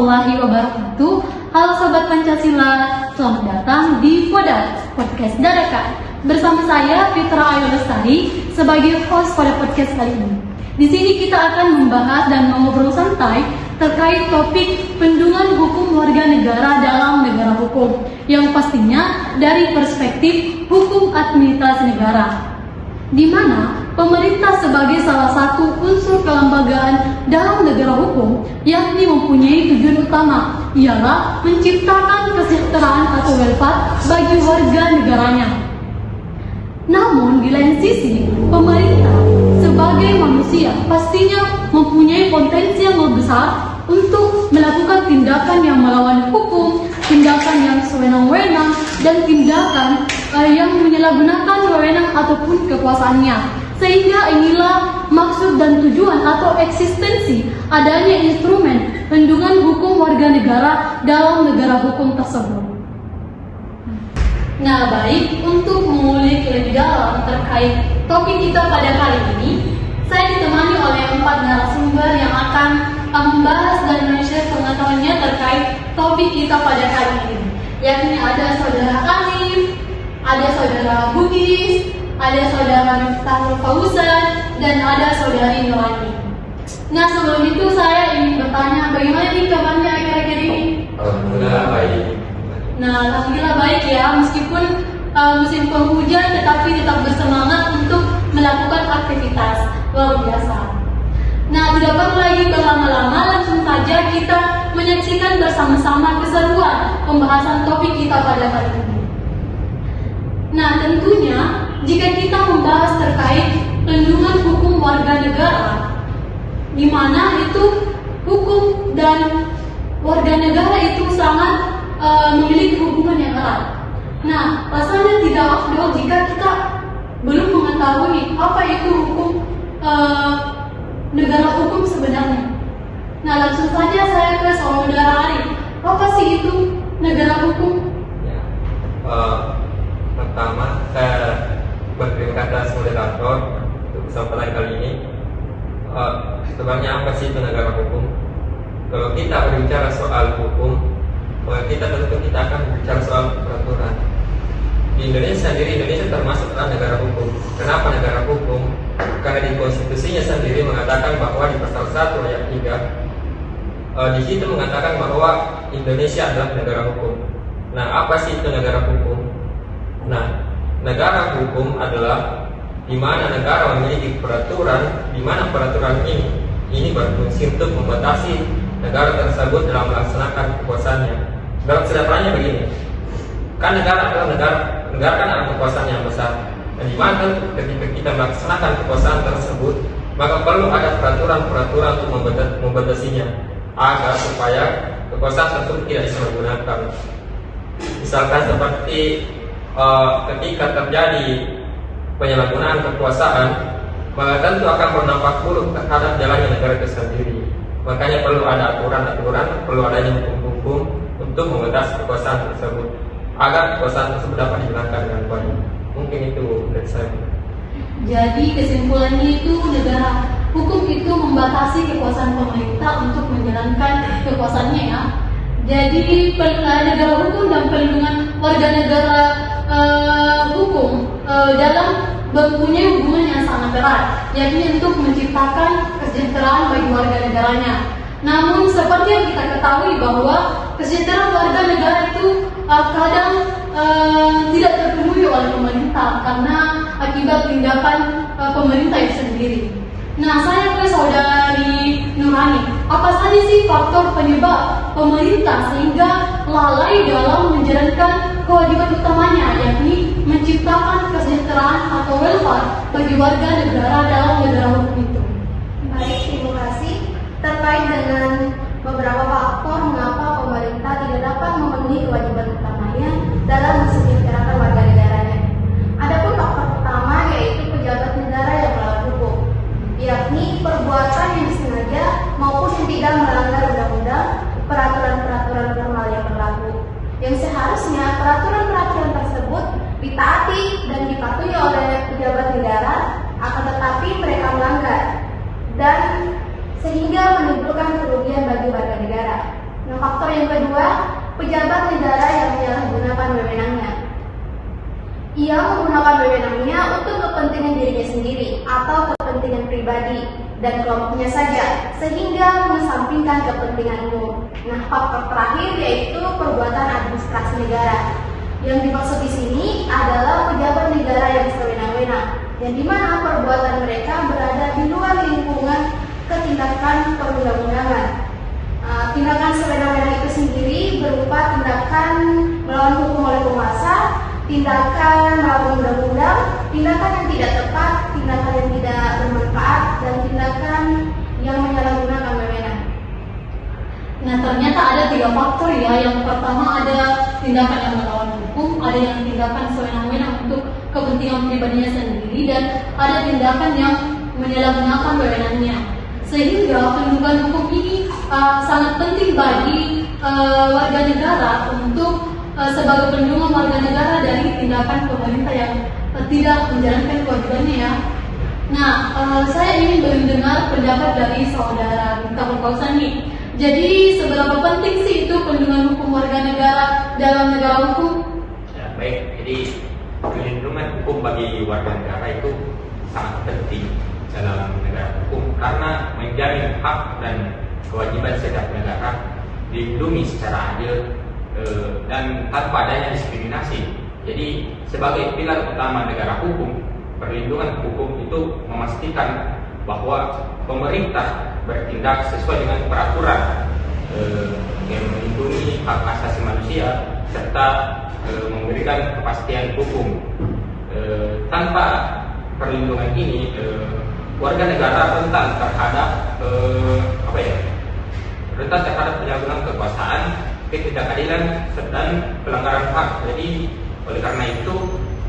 warahmatullahi wabarakatuh. Halo Sobat Pancasila, selamat datang di Podat, Podcast Dadakan. Bersama saya Fitra Ayu Lestari sebagai host pada podcast kali ini. Di sini kita akan membahas dan mengobrol santai terkait topik pendungan hukum warga negara dalam negara hukum, yang pastinya dari perspektif hukum administrasi negara, di mana pemerintah sebagai salah satu unsur kelembagaan dalam negara hukum, yakni mempunyai tujuan utama, ialah menciptakan kesejahteraan atau welfare bagi warga negaranya. Namun di lain sisi, pemerintah sebagai manusia pastinya mempunyai potensi yang lebih besar untuk melakukan tindakan yang melawan hukum, tindakan yang sewenang-wenang, dan tindakan yang menyalahgunakan wewenang ataupun kekuasaannya. Sehingga inilah maksud dan tujuan atau eksistensi adanya instrumen pendungan hukum warga negara dalam negara hukum tersebut. Nah, baik, untuk mengulik lebih dalam terkait topik kita pada kali ini, saya ditemani oleh 4 narasumber yang akan membahas dan men-share pengetahuannya terkait topik kita pada kali ini, yakni ada Saudara Alif, ada Saudara Bugis, ada Saudara Miftahul Fauzan, dan ada Saudari Nurani. Nah, sebelum itu saya ingin bertanya, bagaimana nih kabarnya akhir-akhir ini? Alhamdulillah baik. Nah, alhamdulillah baik ya, meskipun musim penghujan tetapi tetap bersemangat untuk melakukan aktivitas. Luar biasa. Nah, tidak perlu lagi berlama-lama, langsung saja kita menyaksikan bersama-sama keseruan pembahasan topik kita pada kali ini. Nah, tentunya jika kita membahas terkait pelindungan hukum warga negara, di mana itu hukum dan warga negara itu sangat memiliki hubungan yang erat. Nah, rasanya tidak afdol jika kita belum mengetahui apa itu hukum negara hukum sebenarnya. Nah, langsung saja saya ke Saudara Arif. Apa sih itu negara hukum? Ya. Pertama, saya berterima kasih atas moderator untuk kesempatan kali ini. Sebenarnya apa sih itu negara hukum? Kalau kita berbicara soal hukum, kita akan berbicara soal peraturan. Di Indonesia sendiri, Indonesia termasuk dalam negara hukum. Kenapa negara hukum? Karena di konstitusinya sendiri mengatakan bahwa di pasal 1 ayat 3 di situ mengatakan bahwa Indonesia adalah negara hukum. Nah, apa sih itu negara hukum? Nah, negara hukum adalah di mana negara memiliki peraturan, di mana peraturan ini berfungsi untuk membatasi negara tersebut dalam melaksanakan kekuasaannya. Dalam sederhananya begini, kan negara kan adalah kekuasaan yang besar. Dan di mana ketika kita melaksanakan kekuasaan tersebut, maka perlu ada peraturan-peraturan untuk membatasinya agar supaya kekuasaan tersebut tidak disalahgunakan. Misalkan seperti ketika terjadi penyalahgunaan kekuasaan, maka tentu akan berdampak buruk terhadap jalannya negara itu sendiri. Makanya perlu ada aturan-aturan, perlu adanya hukum-hukum untuk membatasi kekuasaan tersebut agar kekuasaan tersebut dapat dijalankan dengan baik. Mungkin itu dari saya. Jadi kesimpulannya itu negara hukum itu membatasi kekuasaan pemerintah untuk menjalankan kekuasaannya ya. Jadi negara hukum dan perlindungan warga negara hukum dalam mempunyai hubungan yang sangat erat, yakni untuk menciptakan kesejahteraan bagi warga negaranya. Namun seperti yang kita ketahui bahwa kesejahteraan warga negara itu kadang tidak terpenuhi oleh pemerintah karena akibat tindakan pemerintah itu sendiri. Nah, saya ke Saudari Nurani, apa saja sih faktor penyebab pemerintah sehingga lalai dalam menjalankan kewajiban utamanya, yakni menciptakan kesejahteraan atau welfare bagi warga negara dalam negara hukum itu? Baik, terima kasih. Terkait dengan beberapa faktor mengapa pemerintah tidak dapat memenuhi kewajiban utamanya dalam mensejahterakan warga negaranya. Adapun faktor pertama yaitu pejabat negara yang melanggar hukum, yakni perbuatan yang disengaja maupun yang tidak melanggar undang-undang, peraturan-peraturan formal yang berlaku, yang seharusnya peraturan-peraturan tersebut ditaati dan dipatuhi oleh pejabat negara, akan tetapi mereka melanggar dan sehingga menimbulkan kerugian bagi warga negara. Nah, faktor yang kedua, pejabat negara yang menyalahgunakan wewenangnya. Ia menggunakan wewenangnya untuk kepentingan dirinya sendiri atau kepentingan pribadi dan kelompoknya saja, sehingga mengesampingkan kepentingan umum. Nah, faktor terakhir yaitu perbuatan administrasi negara. Yang dimaksud di sini adalah pejabat negara yang sewenang-wenang, yang dimana perbuatan mereka berada di luar lingkungan ketindakan perundang-undangan. Tindakan sewenang-wenang itu sendiri berupa tindakan melawan hukum oleh penguasa, tindakan melawan undang-undang, tindakan yang tidak tepat, tindakan yang tidak bermanfaat, dan tindakan yang menyalahgunakan wewenang. Nah, ternyata ada 3 faktor ya. Yang pertama ada tindakan yang melawan hukum, ada yang tindakan sewenang-wenang untuk kepentingan pribadinya sendiri, dan ada tindakan yang menyalahgunakan wewenangnya. Sehingga perlindungan hukum ini sangat penting bagi warga negara untuk sebagai perlindungan warga negara dari tindakan pemerintah yang tidak menjalankan kewajibannya ya. Nah, saya ingin mendengar pendapat dari saudara Bintang Fauzani. Jadi seberapa penting sih itu perlindungan hukum warga negara dalam negara hukum? Ya, baik, jadi perlindungan hukum bagi warga negara itu sangat penting dalam negara hukum karena menjamin hak dan kewajiban setiap negara dilindungi secara adil dan tanpa adanya diskriminasi. Jadi sebagai pilar utama negara hukum, perlindungan hukum itu memastikan bahwa pemerintah bertindak sesuai dengan peraturan yang melindungi hak asasi manusia serta memberikan kepastian hukum. Tanpa perlindungan ini, warga negara rentan terhadap rentan terhadap penyalahgunaan kekuasaan, ketidakadilan dan pelanggaran hak. Jadi oleh karena itu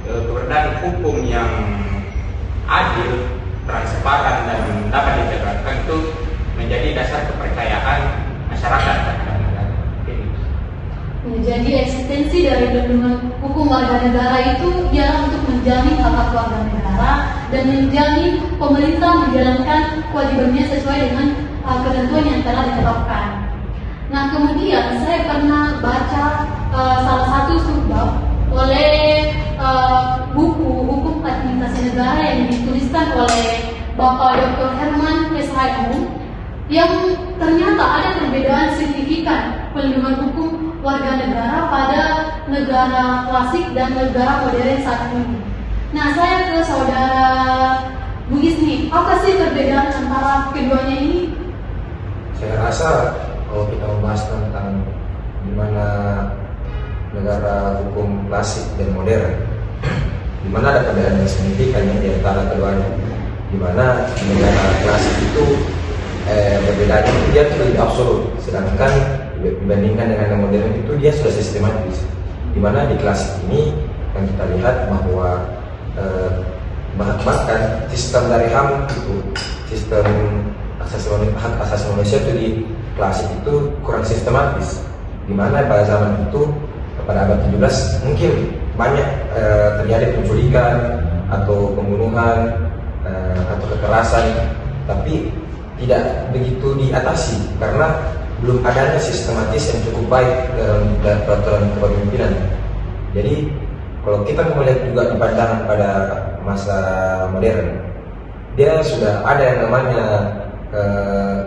keberadaan hukum yang adil, transparan dan dapat ditegakkan itu menjadi dasar kepercayaan masyarakat terhadap negara. Jadi eksistensi dari perlindungan hukum warga negara itu ialah untuk menjamin hak-hak warga negara dan menjamin pemerintah menjalankan kewajibannya sesuai dengan ketentuan yang telah ditetapkan. Nah, kemudian saya pernah baca salah satu subbab oleh buku hukum administrasi negara yang dituliskan oleh Bapak Dr. Herman SHM, yang ternyata ada perbedaan signifikan perlindungan hukum warga negara pada negara klasik dan negara modern saat ini. Nah, saya ke saudara Bugis nih, apa sih perbedaan antara keduanya ini? Saya rasa kalau kita membahas tentang gimana negara hukum klasik dan modern, di mana ada perbedaan yang signifikan di antara keduanya. Di mana negara klasik itu perbedaannya itu dia lebih absolut, sedangkan dibandingkan dengan yang modern itu dia sudah sistematis. Di mana di klasik ini yang kita lihat bahwa bahkan sistem dari HAM itu, sistem hak asasi manusia itu di klasik itu kurang sistematis. Di mana pada zaman itu pada abad 17 mungkin banyak terjadi penculikan atau pembunuhan atau kekerasan, tapi tidak begitu diatasi karena belum adanya sistematis yang cukup baik dalam peraturan kepemimpinan. Jadi kalau kita melihat juga di pandangan pada masa modern, dia sudah ada yang namanya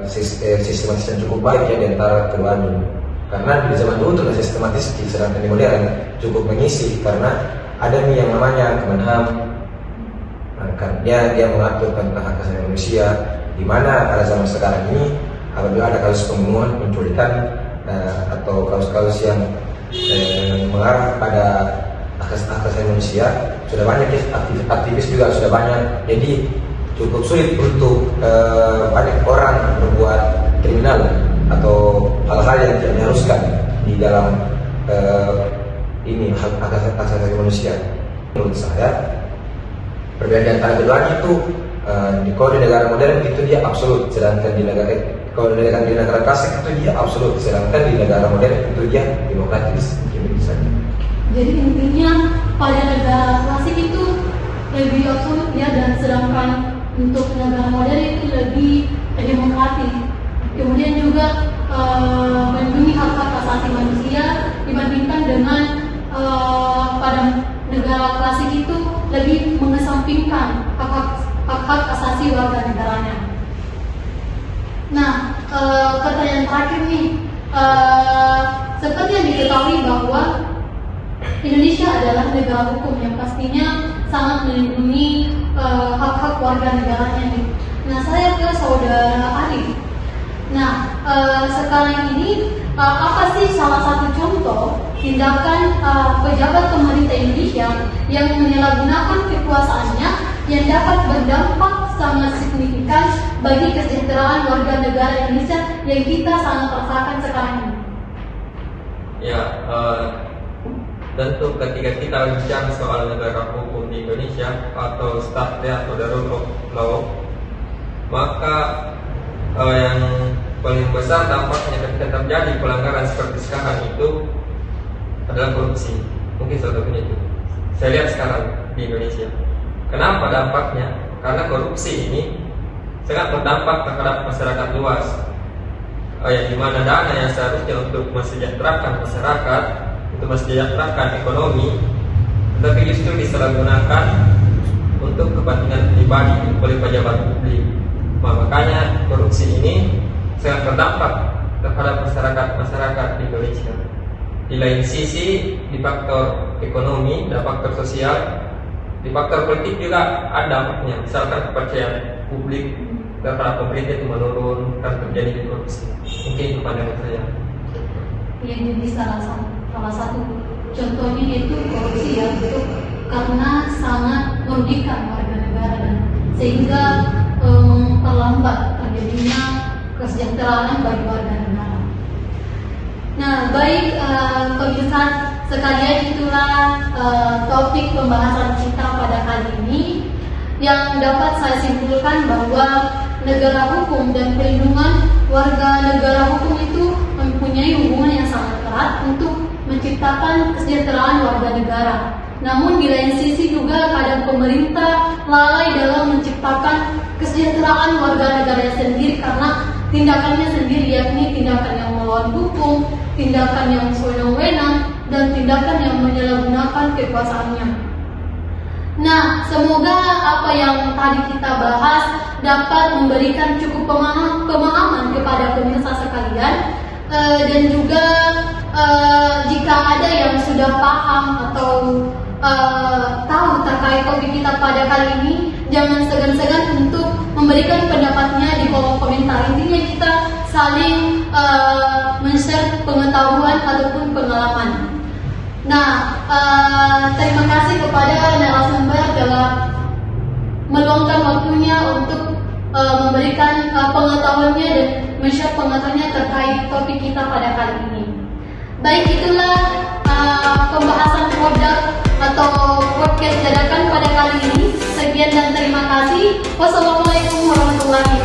sistematis yang cukup baik ya di antara keduanya. Karena di zaman dulu itu sistematis, sedangkan di modern cukup mengisi karena ada nih yang namanya Kemenham. Dia mengatur tentang hak asasi manusia, di mana pada zaman sekarang ini apabila ada kasus pembunuhan, penculikan atau kasus-kasus yang mengarah pada hak asasi manusia, sudah banyak aktivis juga sudah banyak. Jadi cukup sulit untuk banyak orang berbuat kriminal atau hal-hal yang tidak diharuskan di dalam hak asasi manusia. Menurut saya perbedaan antara keduanya itu kalau di negara modern itu dia absolut, sedangkan di negara klasik itu dia absolut, sedangkan di negara modern itu dia demokratis. Jadi intinya pada negara klasik itu lebih absolut ya, dan sedangkan untuk negara modern itu lebih demokratis. Kemudian juga melindungi hak dengan pada negara klasik itu lebih mengesampingkan hak-hak asasi warga negaranya. Nah, pertanyaan terakhir nih, seperti yang diketahui bahwa Indonesia adalah negara hukum yang pastinya sangat melindungi hak-hak warga negaranya nih. Nah, saya ke saudara Ari. Nah, sekarang ini apa sih salah satu contoh tindakan pejabat pemerintah Indonesia yang menyalahgunakan kekuasaannya yang dapat berdampak sangat signifikan bagi kesejahteraan warga negara Indonesia yang kita sangat rasakan sekarang ini? Ya, tentu ketika kita bicara soal negara hukum di Indonesia atau state atau the rule of law, maka yang paling besar dampaknya ketika terjadi pelanggaran seperti sekarang itu adalah korupsi. Mungkin salah satunya itu. Saya lihat sekarang di Indonesia. Kenapa dampaknya? Karena korupsi ini sangat berdampak terhadap masyarakat luas. Yang dimana dana yang seharusnya untuk mensejahterakan masyarakat, untuk mensejahterakan ekonomi, tetapi justru disalahgunakan untuk kepentingan pribadi oleh pejabat publik. Makanya korupsi ini sangat berdampak terhadap masyarakat di Indonesia. Di lain sisi, di faktor ekonomi dan faktor sosial, di faktor politik juga ada dampaknya. Misalkan kepercayaan publik terhadap pemerintah itu menurun karena terjadi korupsi. Mungkin itu pandangan saya. Yang jadi salah satu contohnya yaitu korupsi ya, itu karena sangat merugikan warga negara dan sehingga memperlambat terjadinya kesejahteraan bagi warga negara. Nah, baik pemirsa sekalian, itulah topik pembahasan kita pada kali ini yang dapat saya simpulkan bahwa negara hukum dan perlindungan warga negara hukum itu mempunyai hubungan yang sangat erat untuk menciptakan kesejahteraan warga negara. Namun di lain sisi juga kadang pemerintah lalai dalam menciptakan kesejahteraan warga negara sendiri karena tindakannya sendiri, yakni tindakan yang melawan hukum, tindakan yang sewenang-wenang, dan tindakan yang menyalahgunakan kekuasaannya. Nah, semoga apa yang tadi kita bahas dapat memberikan cukup pemahaman kepada pemirsa sekalian, dan juga jika ada yang sudah paham atau tahu terkait topik kita pada kali ini, jangan segan-segan untuk memberikan pendapatnya di kolom komentar. Intinya kita saling men-share pengetahuan ataupun pengalaman. Nah, terima kasih kepada narasumber telah meluangkan waktunya untuk memberikan pengetahuannya dan men-share pengetahuannya terkait topik kita pada kali ini. Baik, itulah pembahasan produk atau podcast dadakan pada kali ini. Sekian dan terima kasih. Wassalamualaikum warahmatullahi wabarakatuh.